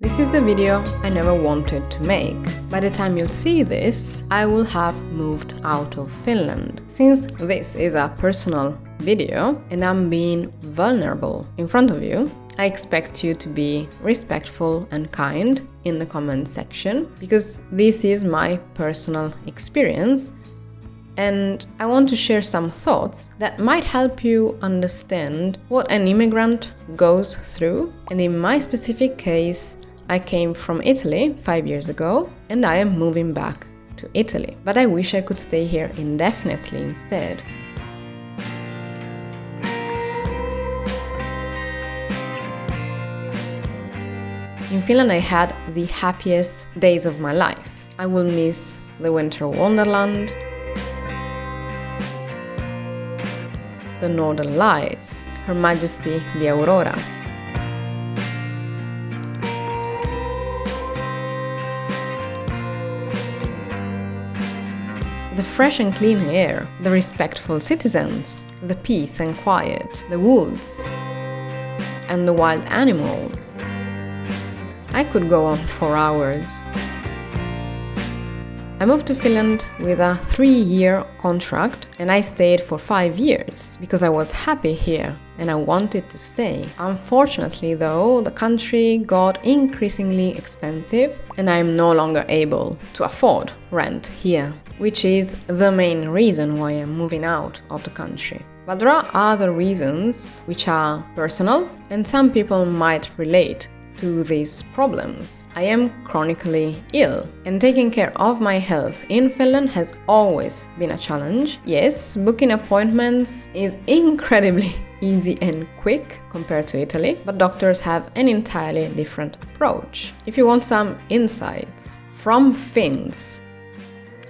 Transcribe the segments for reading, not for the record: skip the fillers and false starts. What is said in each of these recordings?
This is the video I never wanted to make. By the time you'll see this, I will have moved out of Finland. Since this is a personal video and I'm being vulnerable in front of you, I expect you to be respectful and kind in the comment section because this is my personal experience and I want to share some thoughts that might help you understand what an immigrant goes through. And in my specific case, I came from Italy 5 years ago and I am moving back to Italy. But I wish I could stay here indefinitely instead. In Finland I had the happiest days of my life. I will miss the winter wonderland, the northern lights, Her Majesty the Aurora. The fresh and clean air, the respectful citizens, the peace and quiet, the woods, and the wild animals. I could go on for hours. I moved to Finland with a 3-year contract and I stayed for 5 years because I was happy here and I wanted to stay. Unfortunately though, the country got increasingly expensive and I am no longer able to afford rent here, which is the main reason why I'm moving out of the country. But there are other reasons which are personal and some people might relate to these problems. I am chronically ill and taking care of my health in Finland has always been a challenge. Yes, booking appointments is incredibly easy and quick compared to Italy, but doctors have an entirely different approach. If you want some insights from Finns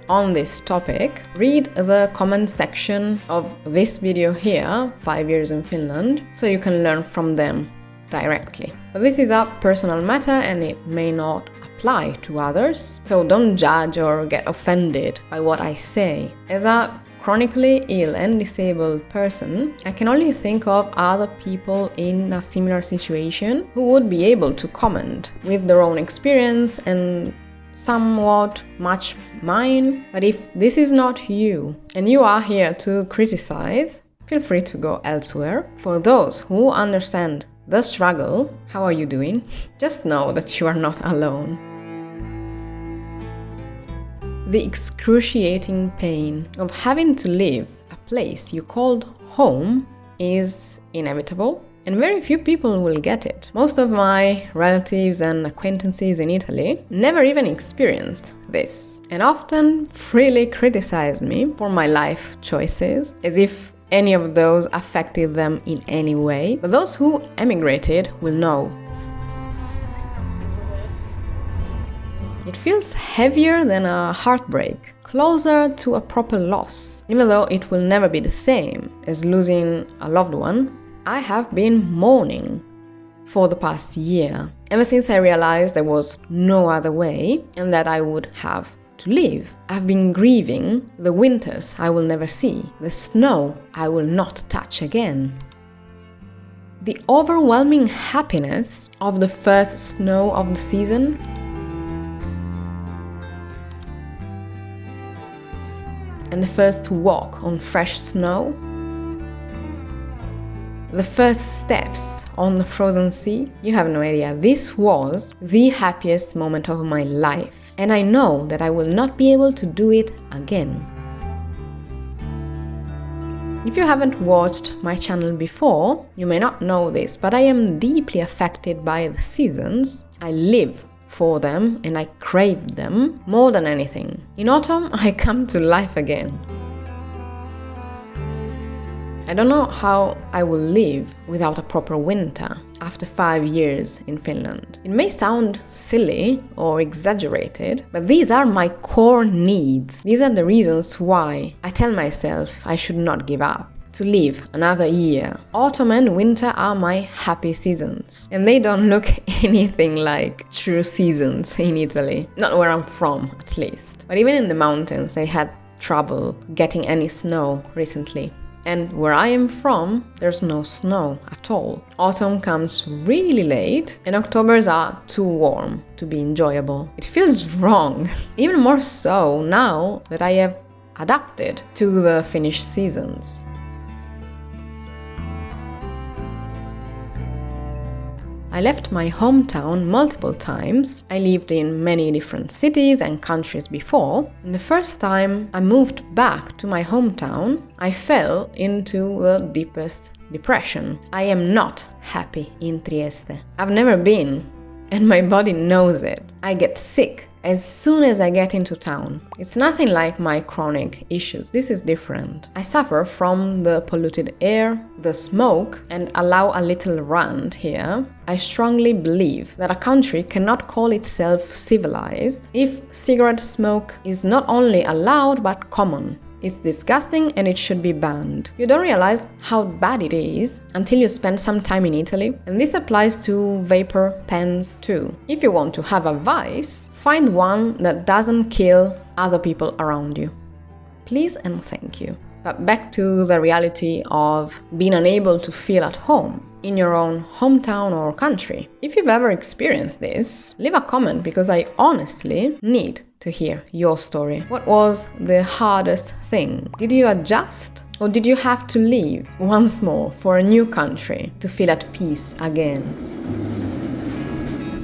on this topic, read the comment section of this video here, 5 years in Finland, so you can learn from them directly. But this is a personal matter and it may not apply to others, so don't judge or get offended by what I say. As a chronically ill and disabled person, I can only think of other people in a similar situation who would be able to comment with their own experience and somewhat match mine. But if this is not you and you are here to criticize, feel free to go elsewhere. For those who understand the struggle, how are you doing? Just know that you are not alone. The excruciating pain of having to leave a place you called home is inevitable, and very few people will get it. Most of my relatives and acquaintances in Italy never even experienced this, and often freely criticize me for my life choices, as if any of those affected them in any way. But those who emigrated will know. It feels heavier than a heartbreak, closer to a proper loss. Even though it will never be the same as losing a loved one, I have been mourning for the past year, ever since I realized there was no other way and that I would have to leave. I've been grieving the winters I will never see, the snow I will not touch again. The overwhelming happiness of the first snow of the season, and the first walk on fresh snow, the first steps on the frozen sea. You have no idea. This was the happiest moment of my life, and I know that I will not be able to do it again. If you haven't watched my channel before, you may not know this, but I am deeply affected by the seasons. I live for them and I crave them more than anything. In autumn, I come to life again. I don't know how I will live without a proper winter after 5 years in Finland. It may sound silly or exaggerated, but these are my core needs. These are the reasons why I tell myself I should not give up, to live another year. Autumn and winter are my happy seasons, and they don't look anything like true seasons in Italy. Not where I'm from, at least. But even in the mountains, I had trouble getting any snow recently. And where I am from, there's no snow at all. Autumn comes really late, and Octobers are too warm to be enjoyable. It feels wrong, even more so now that I have adapted to the Finnish seasons. I left my hometown multiple times. I lived in many different cities and countries before. And the first time I moved back to my hometown, I fell into the deepest depression. I am not happy in Trieste. I've never been, and my body knows it. I get sick as soon as I get into town. It's nothing like my chronic issues. This is different. I suffer from the polluted air, the smoke, and allow a little rant here. I strongly believe that a country cannot call itself civilized if cigarette smoke is not only allowed but common. It's disgusting and it should be banned. You don't realize how bad it is until you spend some time in Italy, and this applies to vapor pens too. If you want to have a vice, find one that doesn't kill other people around you. Please and thank you. But back to the reality of being unable to feel at home in your own hometown or country. If you've ever experienced this, leave a comment because I honestly need to hear your story. What was the hardest thing? Did you adjust? Or did you have to leave once more for a new country to feel at peace again?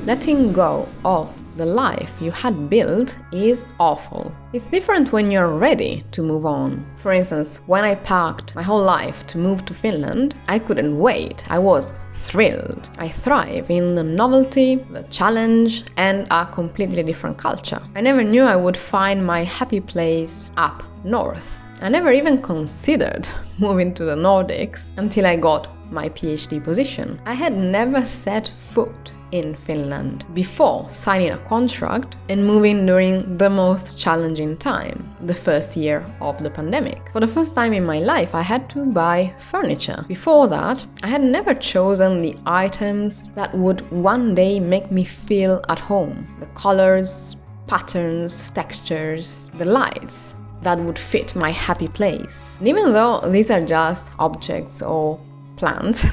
Letting go of the life you had built is awful. It's different when you're ready to move on. For instance, when I packed my whole life to move to Finland, I couldn't wait. I was thrilled. I thrive in the novelty, the challenge, and a completely different culture. I never knew I would find my happy place up north. I never even considered moving to the Nordics until I got my PhD position. I had never set foot in Finland before signing a contract and moving during the most challenging time, the first year of the pandemic. For the first time in my life, I had to buy furniture. Before that, I had never chosen the items that would one day make me feel at home. The colors, patterns, textures, the lights that would fit my happy place. And even though these are just objects or plants,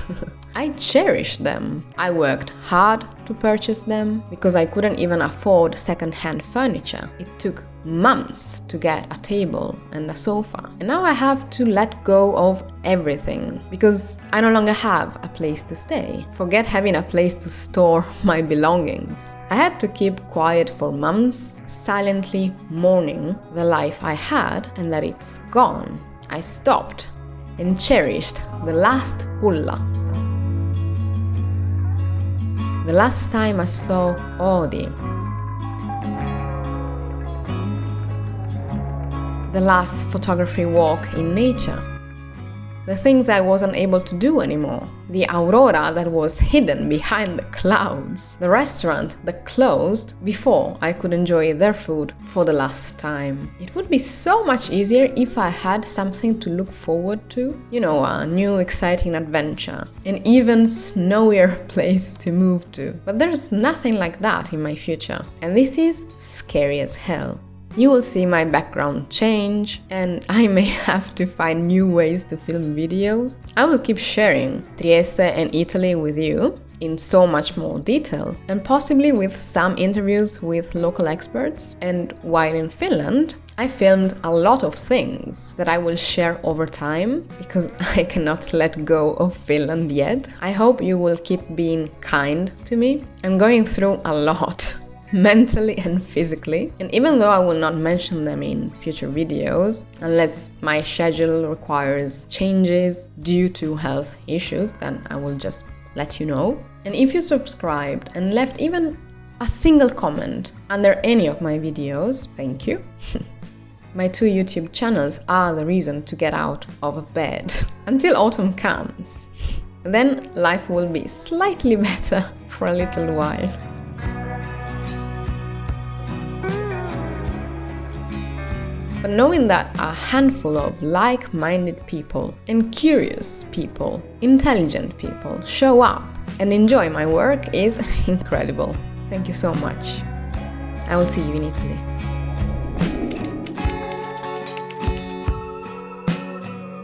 I cherished them. I worked hard to purchase them because I couldn't even afford second-hand furniture. It took months to get a table and a sofa. And now I have to let go of everything because I no longer have a place to stay. Forget having a place to store my belongings. I had to keep quiet for months, silently mourning the life I had and that it's gone. I stopped and cherished the last pulla. The last time I saw Audi. The last photography walk in nature. The things I wasn't able to do anymore. The aurora that was hidden behind the clouds. The restaurant that closed before I could enjoy their food for the last time. It would be so much easier if I had something to look forward to. You know, a new exciting adventure. An even snowier place to move to. But there's nothing like that in my future. And this is scary as hell. You will see my background change, and I may have to find new ways to film videos. I will keep sharing Trieste and Italy with you in so much more detail, and possibly with some interviews with local experts. And while in Finland, I filmed a lot of things that I will share over time, because I cannot let go of Finland yet. I hope you will keep being kind to me. I'm going through a lot. Mentally and physically, and even though I will not mention them in future videos unless my schedule requires changes due to health issues, then I will just let you know. And if you subscribed and left even a single comment under any of my videos, thank you. My 2 YouTube channels are the reason to get out of bed until autumn comes. Then life will be slightly better for a little while. But knowing that a handful of like-minded people and curious people, intelligent people show up and enjoy my work is incredible. Thank you so much. I will see you in Italy.